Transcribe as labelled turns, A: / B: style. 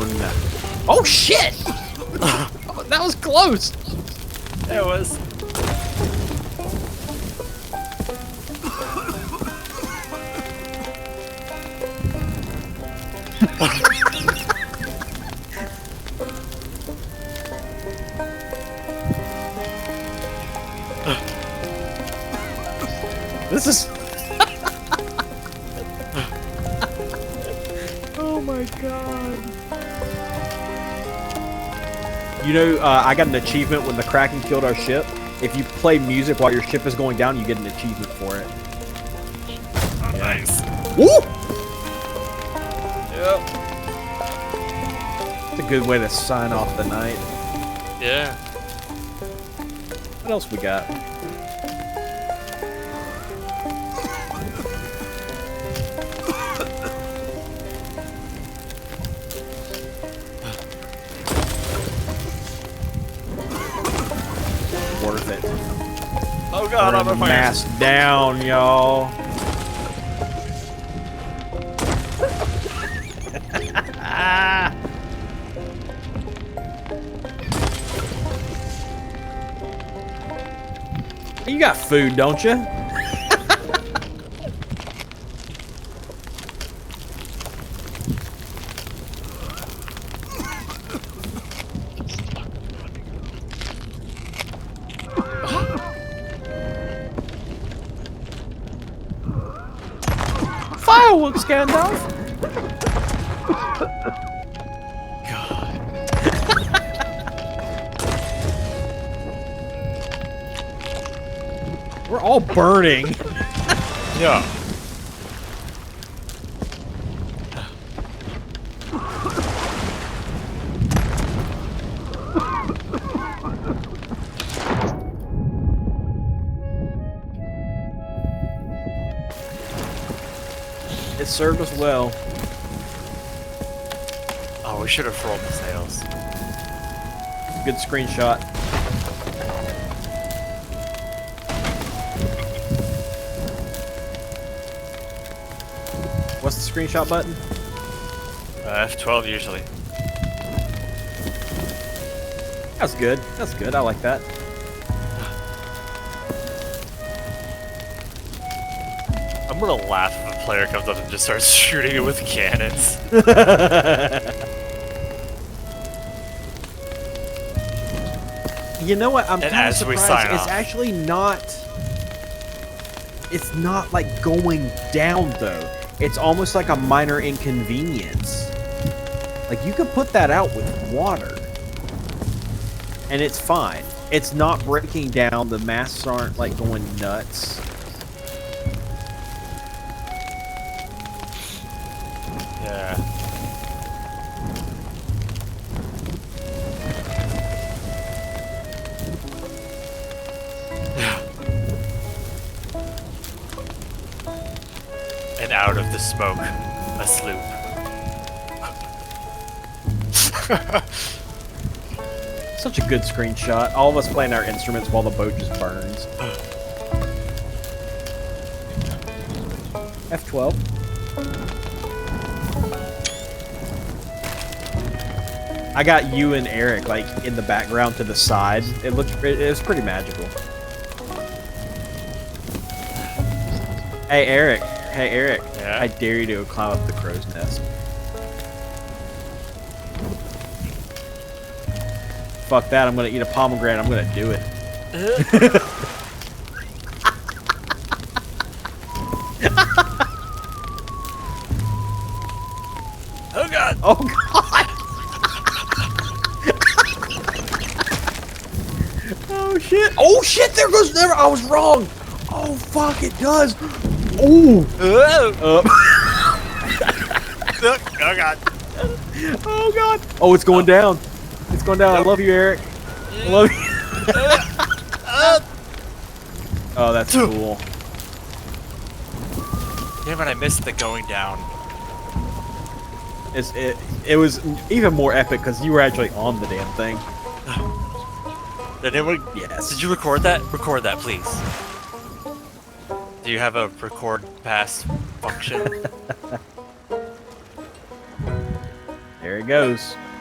A: down. Oh shit! Oh, that was close.
B: It was.
A: This is. Oh my god. You know, I got an achievement when the Kraken killed our ship. If you play music while your ship is going down, you get an achievement for it.
B: Oh, nice.
A: Woo!
B: Yep.
A: It's a good way to sign off the night.
B: Yeah.
A: What else we got? Worth it.
B: Oh god, I'm
A: Burn
B: on
A: the
B: fire.
A: mast down, y'all. You got food, don't you? Fireworks, Gandalf.
B: God.
A: We're all burning.
B: Yeah.
A: It served us well.
B: Oh, we should have rolled the sails.
A: Good screenshot. What's the screenshot button?
B: F12 usually.
A: That's good. That's good. I like that.
B: I'm gonna laugh if a player comes up and just starts shooting it with cannons.
A: You know what? I'm
B: And
A: kind of
B: as we
A: surprised.
B: sign
A: It's
B: off.
A: actually not. It's not like going down though. It's almost like a minor inconvenience. Like you could put that out with water, and it's fine. It's not breaking down. The masts aren't like going nuts.
B: Yeah. And out of the smoke, a sloop.
A: Such a good screenshot. All of us playing our instruments while the boat just burns. F12. I got you and Eric like in the background to the side. It was pretty magical. Hey Eric. Hey Eric.
B: Yeah?
A: I dare you to climb up the crow's nest. Fuck that, I'm gonna eat a pomegranate, I'm gonna do it.
B: Oh god!
A: Oh god! Oh shit! Oh shit! There goes never. I was wrong. Oh fuck! It does. Ooh.
B: Oh god!
A: Oh god! Oh, it's going down. It's going down. I love you, Eric. I love you. Oh, that's cool.
B: Damn it! I missed the going down.
A: It was even more epic because you were actually on the damn thing.
B: Did anyone?
A: Yes.
B: Did you record that? Record that, please. Do you have a record pass function?
A: There he goes.